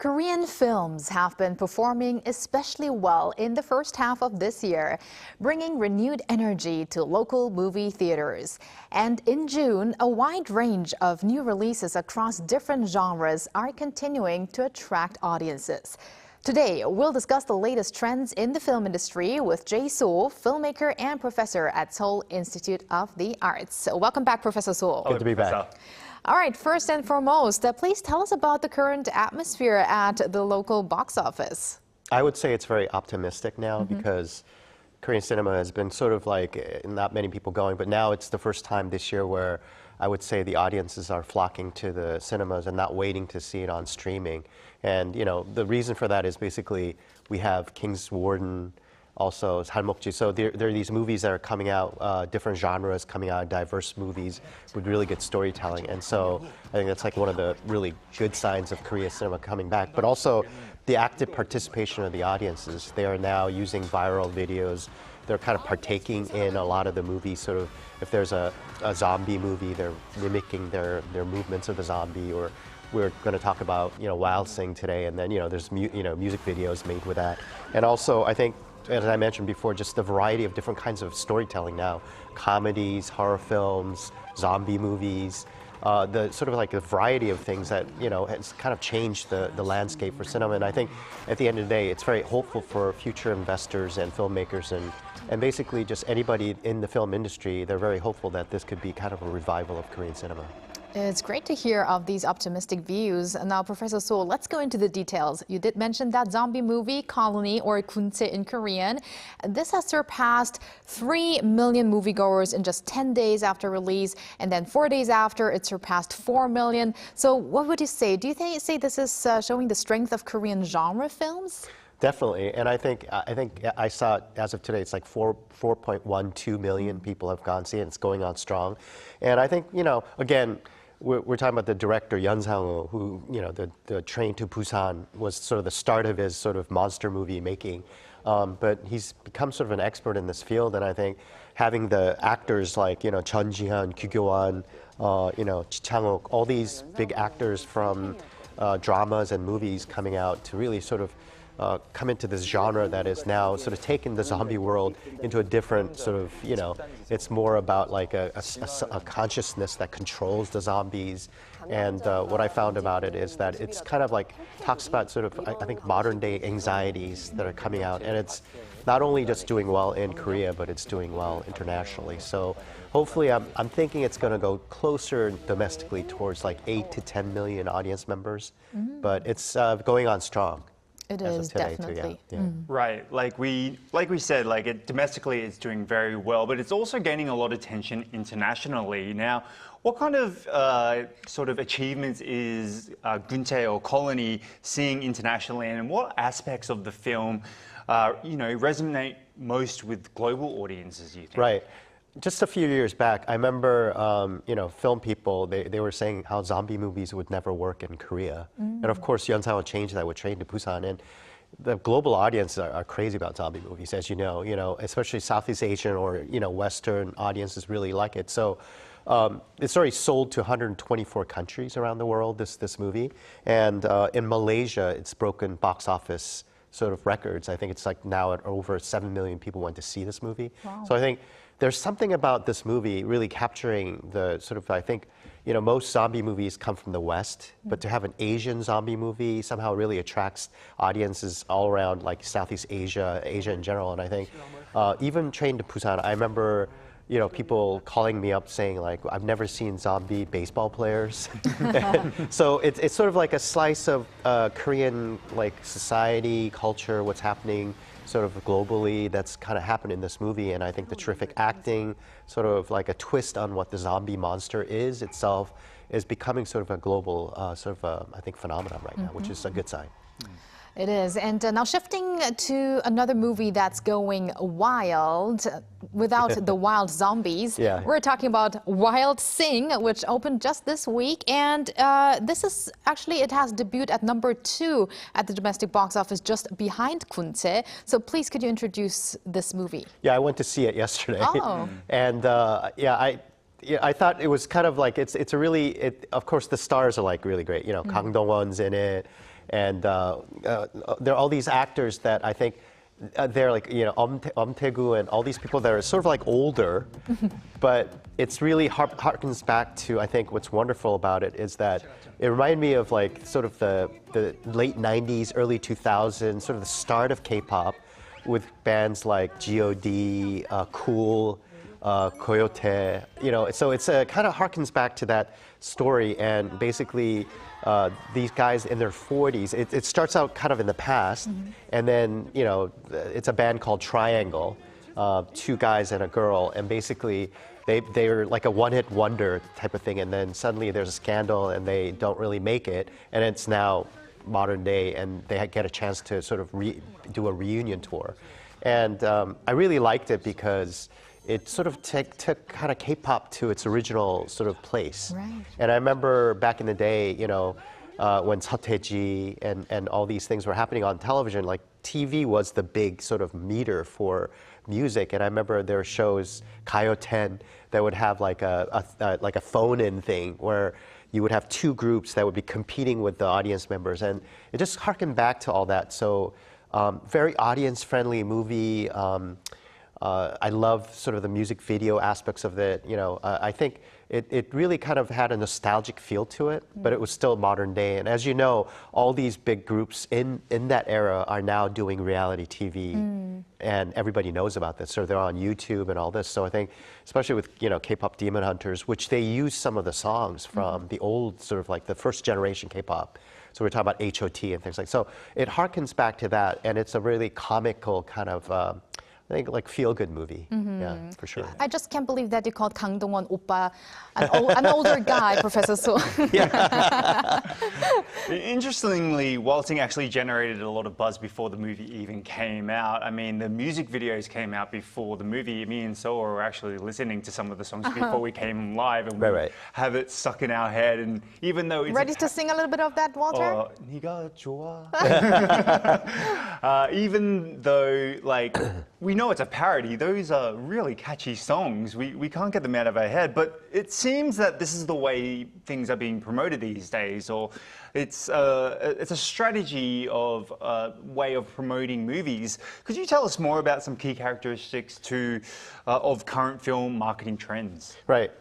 Korean films have been performing especially well in the first half of this year, bringing renewed energy to local movie theaters. And in June, a wide range of new releases across different genres are continuing to attract audiences. Today, we'll discuss the latest trends in the film industry with Jae Soh, filmmaker and professor at Seoul Institute of the Arts. Welcome back, Professor Soh. Good to be back. All right, first and foremost, please tell us about the current atmosphere at the local box office. I would say it's very optimistic now because Korean cinema has been sort of like not many people going, but now it's the first time this year where I would say the audiences are flocking to the cinemas and not waiting to see it on streaming. And, you know, the reason for that is basically we have King's Warden, also Salmokji. So there are these movies that are coming out, different genres coming out, diverse movies with really good storytelling. And so I think that's like one of the really good signs of Korean cinema coming back. But also the active participation of the audiences. They are now using viral videos. They're kind of partaking in a lot of the movies. Sort of, if there's a zombie movie, they're mimicking their movements of the zombie. Or we're going to talk about, you know, Wild Sing today, and then, you know, there's music videos made with that. And also, I think, as I mentioned before, just the variety of different kinds of storytelling now. Comedies, horror films, zombie movies, the sort of like the variety of things that, you know, has kind of changed the landscape for cinema. And I think at the end of the day, it's very hopeful for future investors and filmmakers and basically just anybody in the film industry. They're very hopeful that this could be kind of a revival of Korean cinema. It's great to hear of these optimistic views. Now, Professor Soh, let's go into the details. You did mention that zombie movie, Colony, or Kunse in Korean. This has surpassed 3 million moviegoers in just 10 days after release, and then 4 days after, it surpassed 4 million. So what would you say? Do you say this is showing the strength of Korean genre films? Definitely, and I think I saw as of today, it's like 4.12 million people have gone see it. It's going on strong, and I think, you know, again, we're talking about the director Yeon Sang-woo, who, you know, the Train to Busan was sort of the start of his sort of monster movie making, but he's become sort of an expert in this field, and I think having the actors like, you know, Chun Ji-hyun, Kyu Kyo-won, you know, Ji Chang-wook, all these big actors from dramas and movies coming out to really sort of come into this genre that is now sort of taken the zombie world into a different sort of, you know, it's more about like a consciousness that controls the zombies. And what I found about it is that it's kind of like talks about sort of, I think, modern day anxieties that are coming out. And it's not only just doing well in Korea, but it's doing well internationally. So hopefully I'm thinking it's going to go closer domestically towards like 8 to 10 million audience members. But it's going on strong. It is definitely. Too, yeah. Right, like we said, like domestically it's doing very well, but it's also gaining a lot of attention internationally. Now, what kind of sort of achievements is Guntae or Colony seeing internationally, and what aspects of the film, you know, resonate most with global audiences, you think? Right. Just a few years back, I remember, you know, film people, they were saying how zombie movies would never work in Korea. And of course, Yeon Sang-woo changed that with Train to Busan. And the global audiences are crazy about zombie movies, as you know, especially Southeast Asian or, you know, Western audiences really like it. So it's already sold to 124 countries around the world, this movie. And in Malaysia, it's broken box office sort of records. I think it's like now at over 7 million people went to see this movie. Wow. So I think there's something about this movie really capturing the sort of, I think, you know, most zombie movies come from the West, but to have an Asian zombie movie somehow really attracts audiences all around, like Southeast Asia, Asia in general. And I think even Train to Busan, I remember, you know, people calling me up saying like, I've never seen zombie baseball players. So it's sort of like a slice of Korean like society, culture, what's happening sort of globally that's kind of happened in this movie. And I think the terrific acting, sort of like a twist on what the zombie monster is itself, is becoming sort of a global sort of, I think, phenomenon right now, which is a good sign. It is. And now shifting to another movie that's going wild without the wild zombies. Yeah. We're talking about Wild Sing, which opened just this week. And this is actually, it has debuted at #2 at the domestic box office, just behind Kunse. So please, could you introduce this movie? Yeah, I went to see it yesterday. Oh. And yeah, I thought it was kind of like, it's a really, of course the stars are like really great. You know, Kang Dong-won's in it. And there are all these actors that I think they're like, you know, Taegu and all these people that are sort of like older, but it's really harkens back to, I think what's wonderful about it is that it reminded me of like sort of the late 90s, early 2000s, sort of the start of K-pop with bands like G.O.D., Cool, Coyote, you know, so it's kind of harkens back to that story, and basically these guys in their 40s, it starts out kind of in the past, and then, you know, it's a band called Triangle, two guys and a girl, and basically they're like a one-hit wonder type of thing, and then suddenly there's a scandal and they don't really make it, and it's now modern day, and they get a chance to sort of do a reunion tour. And I really liked it because it sort of took kind of K-pop to its original sort of place. Right. And I remember back in the day, you know, when Seotaeji and all these things were happening on television, like TV was the big sort of meter for music. And I remember there were shows, Kayo 10, that would have like a phone-in thing where you would have two groups that would be competing with the audience members. And it just harkened back to all that. So very audience-friendly movie. I love sort of the music video aspects of it. You know, I think it really kind of had a nostalgic feel to it, but it was still modern day. And as you know, all these big groups in that era are now doing reality TV, and everybody knows about this. So they're on YouTube and all this. So I think, especially with, you know, K-pop Demon Hunters, which they use some of the songs from the old sort of like the first generation K-pop. So we're talking about H.O.T. and things like that. So it harkens back to that, and it's a really comical kind of I think like feel-good movie, yeah, for sure. I just can't believe that you called Kang Dong-won oppa, an older guy, Professor Soh. Interestingly, Waltzing actually generated a lot of buzz before the movie even came out. I mean, the music videos came out before the movie. Me and Soh were actually listening to some of the songs before we came live, and we have it stuck in our head. And even though it's ready to sing a little bit of that, Walter? 네가 좋아. Even though, like, we know it's a parody, those are really catchy songs. We can't get them out of our head, but it seems that this is the way things are being promoted these days, or it's a strategy of way of promoting movies. Could you tell us more about some key characteristics of current film marketing trends? Right.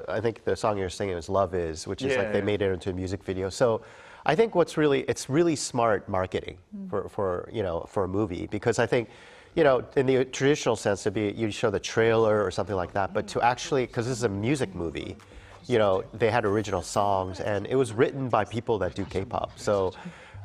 I think the song you're singing is "Love Is," which is like they made it into a music video. So I think it's really smart marketing for you know, for a movie, because I think, you know, in the traditional sense, you show the trailer or something like that, but to actually, because this is a music movie, you know, they had original songs, and it was written by people that do K-pop. So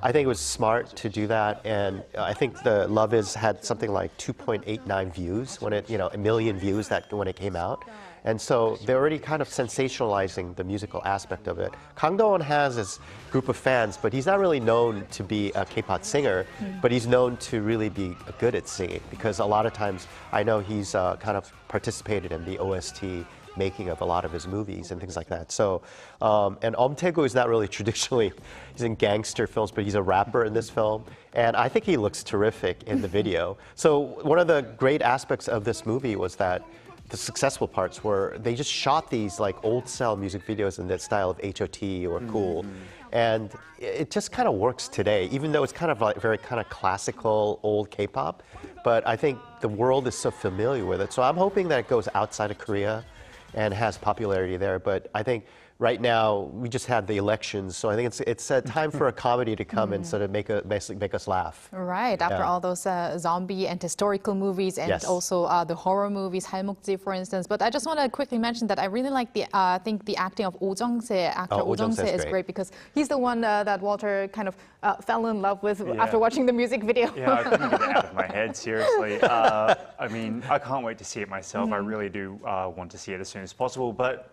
I think it was smart to do that, and I think the Love Is had something like 2.89 views when it, you know, 1 million views when it came out. And so they're already kind of sensationalizing the musical aspect of it. Kang Dong-won has his group of fans, but he's not really known to be a K-pop singer, but he's known to really be good at singing, because a lot of times I know he's kind of participated in the OST making of a lot of his movies and things like that. So, and Taegu is not really traditionally, he's in gangster films, but he's a rapper in this film. And I think he looks terrific in the video. So one of the great aspects of this movie was that the successful parts were they just shot these like old style music videos in the style of H.O.T. or Cool. And it just kind of works today, even though it's kind of like very kind of classical old K-pop. But I think the world is so familiar with it. So I'm hoping that it goes outside of Korea and has popularity there. But I think right now we just had the elections, so I think it's a time for a comedy to come and sort of basically make us laugh. Right, after all those zombie and historical movies, and also the horror movies, 할목지, for instance. But I just want to quickly mention that I really like the acting of Oh Jung-se. Actor Oh Jung-se is great, because he's the one that Walter kind of fell in love with after watching the music video. Yeah, I couldn't get it out of my head, seriously. I mean, I can't wait to see it myself. I really do want to see it as soon as possible. But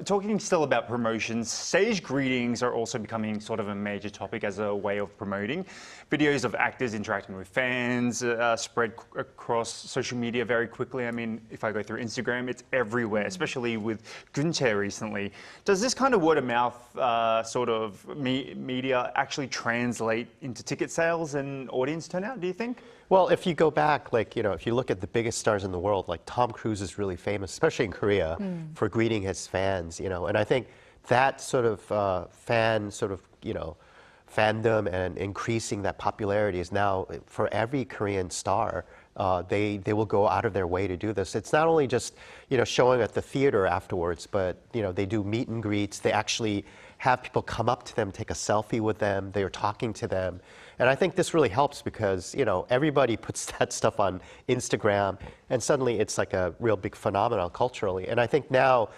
talking still about promotions, stage greetings are also becoming sort of a major topic as a way of promoting. Videos of actors interacting with fans spread across social media very quickly. I mean, if I go through Instagram, it's everywhere, especially with Gunchae recently. Does this kind of word of mouth sort of media actually translate into ticket sales and audience turnout, do you think? Well, if you go back, like, you know, if you look at the biggest stars in the world, like Tom Cruise is really famous, especially in Korea, for greeting his fans, you know, and I think that sort of fan sort of, you know, fandom and increasing that popularity is now for every Korean star. They will go out of their way to do this. It's not only just showing at the theater afterwards, but they do meet and greets. They actually have people come up to them, take a selfie with them. They are talking to them, and I think this really helps because everybody puts that stuff on Instagram, and suddenly it's like a real big phenomenon culturally. And I think now.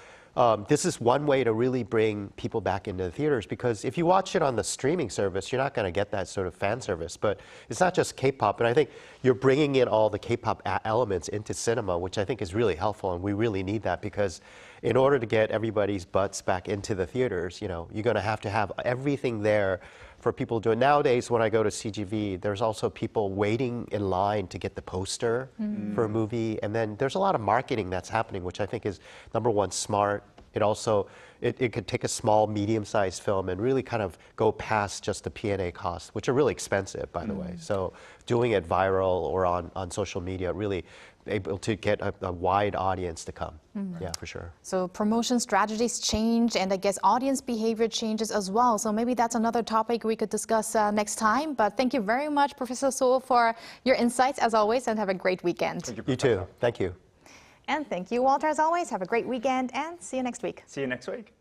This is one way to really bring people back into the theaters because if you watch it on the streaming service, you're not going to get that sort of fan service. But it's not just K-pop, and I think you're bringing in all the K-pop elements into cinema, which I think is really helpful, and we really need that because in order to get everybody's butts back into the theaters, you're going to have everything there for people to do it. Nowadays, when I go to CGV, there's also people waiting in line to get the poster for a movie. And then there's a lot of marketing that's happening, which I think is, number one, smart. It also, it could take a small, medium-sized film and really kind of go past just the P&A costs, which are really expensive, by the way. So doing it viral or on social media, really able to get a wide audience to come. Yeah, for sure. So promotion strategies change, and I guess audience behavior changes as well. So maybe that's another topic we could discuss next time. But thank you very much, Professor Soh, for your insights as always, and have a great weekend. Thank you, You too. Thank you. And thank you, Walter, as always. Have a great weekend, and see you next week. See you next week.